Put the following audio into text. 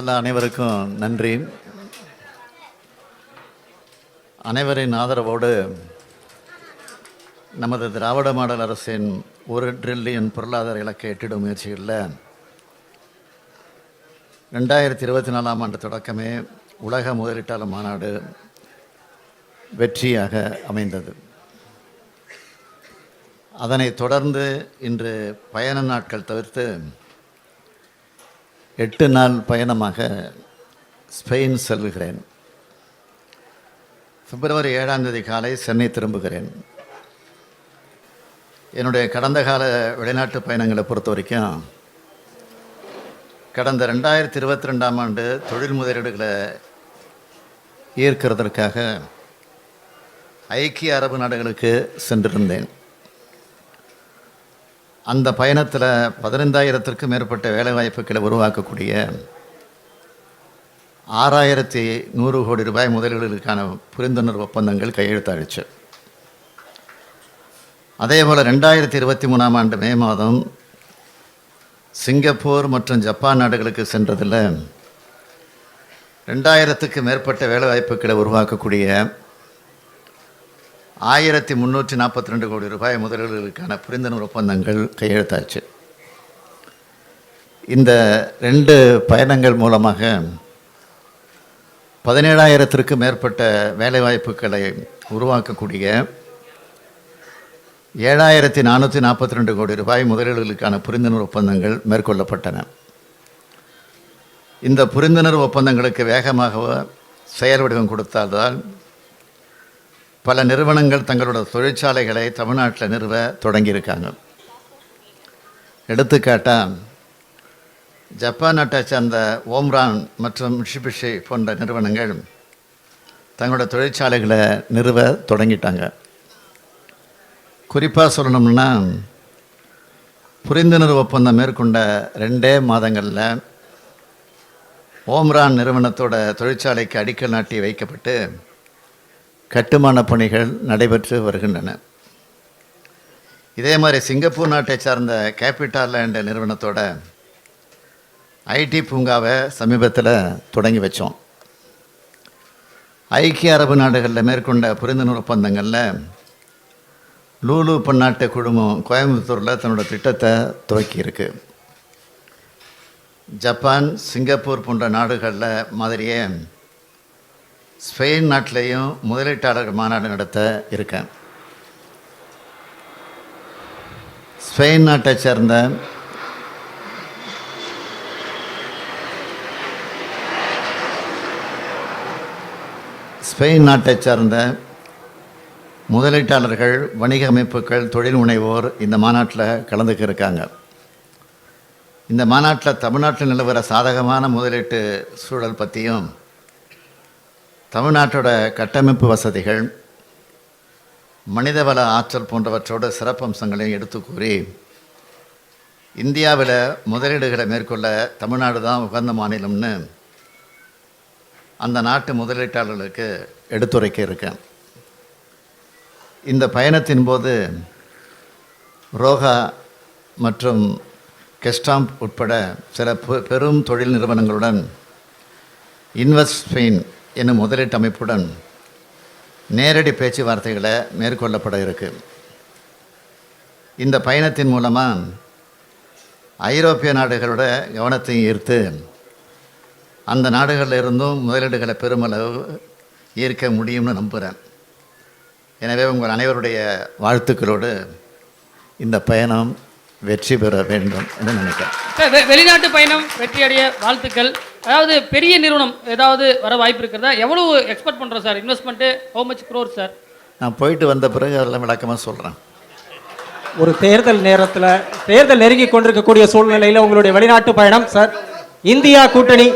முதல்ல அனைவருக்கும் நன்றி. அனைவரின் ஆதரவோடு நமது திராவிட மாடல் அரசின் 1 டிரில்லியன் பொருளாதார இலக்கை எட்டிடும் முயற்சிகளில் 2024ஆம் ஆண்டு தொடக்கமே உலக முதலீட்டாளர் மாநாடு வெற்றியாக அமைந்தது. அதனைத் தொடர்ந்து இன்று பயண நாட்கள் தவிர்த்து 8 நாள் பயணமாக ஸ்பெயின் செல்கிறேன். பிப்ரவரி 7ஆம் தேதி காலை சென்னை திரும்புகிறேன். என்னுடைய கடந்த கால வெளிநாட்டு பயணங்களை பொறுத்த வரைக்கும் கடந்த 2022ஆம் ஆண்டு தொழில் முதலீடுகளை ஈர்க்கிறதற்காக ஐக்கிய அரபு நாடுகளுக்கு சென்றிருந்தேன். அந்த பயணத்தில் 15,000த்திற்கும் மேற்பட்ட வேலைவாய்ப்புகளை உருவாக்கக்கூடிய 6,100 கோடி ரூபாய் முதலீடுகளுக்கான புரிந்துணர்வு ஒப்பந்தங்கள் கையெழுத்தாகிச்சு. அதேபோல் 2023ஆம் ஆண்டு மே மாதம் சிங்கப்பூர் மற்றும் ஜப்பான் நாடுகளுக்கு சென்றதில் 2,000த்துக்கும் மேற்பட்ட வேலைவாய்ப்புகளை உருவாக்கக்கூடிய 1,342 கோடி ரூபாய் முதலீடுகளுக்கான புரிந்துணர்வு ஒப்பந்தங்கள் கையெழுத்தாச்சு. இந்த 2 பயணங்கள் மூலமாக 17,000த்திற்கும் மேற்பட்ட வேலைவாய்ப்புகளை உருவாக்கக்கூடிய 7,442 கோடி ரூபாய் முதலீடுகளுக்கான புரிந்துணர்வு ஒப்பந்தங்கள் மேற்கொள்ளப்பட்டன. இந்த புரிந்துணர்வு ஒப்பந்தங்களுக்கு வேகமாக செயல் வடிவம் கொடுத்தால்தான் பல நிறுவனங்கள் தங்களோட தொழிற்சாலைகளை தமிழ்நாட்டில் நிறுவ தொடங்கியிருக்காங்க. எடுத்துக்காட்டாக ஜப்பான் நாட்டை சேர்ந்த ஓம்ரான் மற்றும் மிட்சுபிஷி போன்ற நிறுவனங்கள் தங்களோட தொழிற்சாலைகளை நிறுவ தொடங்கிட்டாங்க. குறிப்பாக சொல்லணும்னா புரிந்துணர்வு ஒப்பந்தம் மேற்கொண்ட 2 மாதங்களில் ஓம்ரான் நிறுவனத்தோட தொழிற்சாலைக்கு அடிக்கல் நாட்டி வைக்கப்பட்டு கட்டுமான பணிகள் நடைபெற்று வருகின்றன. இதே மாதிரி சிங்கப்பூர் நாட்டை சார்ந்த கேபிட்டல் லேண்ட் நிறுவனத்தோட ஐடி பூங்காவை சமீபத்தில் தொடங்கி வச்சோம். ஐக்கிய அரபு நாடுகளில் மேற்கொண்ட புரிந்துணர்வு ஒப்பந்தங்களில் லூலு பன்னாட்டு குழுமம் கோயம்புத்தூரில் தன்னோட திட்டத்தை துவக்கியிருக்கு. ஜப்பான், சிங்கப்பூர் போன்ற நாடுகளில் மாதிரியே ஸ்பெயின் நாட்டிலையும் முதலீட்டாளர் மாநாடு நடத்த இருக்கேன். ஸ்பெயின் நாட்டை சேர்ந்த முதலீட்டாளர்கள், வணிக அமைப்புகள், தொழில் முனைவோர் இந்த மாநாட்டில் கலந்துக்க இருக்காங்க. இந்த மாநாட்டில் தமிழ்நாட்டில் நிலவர சாதகமான முதலீட்டு சூழல் பற்றியும், தமிழ்நாட்டோட கட்டமைப்பு வசதிகள், மனிதவள ஆற்றல் போன்றவற்றோட சிறப்பம்சங்களையும் எடுத்து கூறி இந்தியாவில் முதலீடுகளை மேற்கொள்ள தமிழ்நாடு தான் உகந்த மாநிலம்னு அந்த நாட்டு முதலீட்டாளர்களுக்கு எடுத்துரைக்க இருக்கேன். இந்த பயணத்தின் போது ரோகா மற்றும் கெஸ்டாம்ப் உட்பட சில பெரும் தொழில் நிறுவனங்களுடன் இன்வெஸ்ட் ஸ்பெயின் என்னும் முதலீட்டு அமைப்புடன் நேரடி பேச்சுவார்த்தைகளை மேற்கொள்ளப்பட இருக்கு. இந்த பயணத்தின் மூலமாக ஐரோப்பிய நாடுகளோட கவனத்தையும் ஈர்த்து அந்த நாடுகளில் இருந்தும் முதலீடுகளை பெருமளவு ஈர்க்க முடியும்னு நம்புகிறேன். எனவே உங்கள் அனைவருடைய வாழ்த்துக்களோடு இந்த பயணம் வெற்றி பெற வேண்டும் என்று நினைக்கிறேன். வெளிநாட்டு பயணம் வெற்றியடைய வாழ்த்துக்கள். அதாவது பெரிய நிறுவனம் ஏதாவது வர வாய்ப்பு இருக்கிறதா? எவ்வளவு எக்ஸ்பெக்ட் பண்ணுறோம் sir? Investment how much crore sir? நான் போயிட்டு வந்த பிறகு அதெல்லாம் விளக்கமாக சொல்கிறேன். ஒரு தேர்தல் நேரத்தில் தேர்தல் நெருங்கி கொண்டிருக்கக்கூடிய சூழ்நிலையில் உங்களுடைய வெளிநாட்டு பயணம் சார், இந்தியா கூட்டணி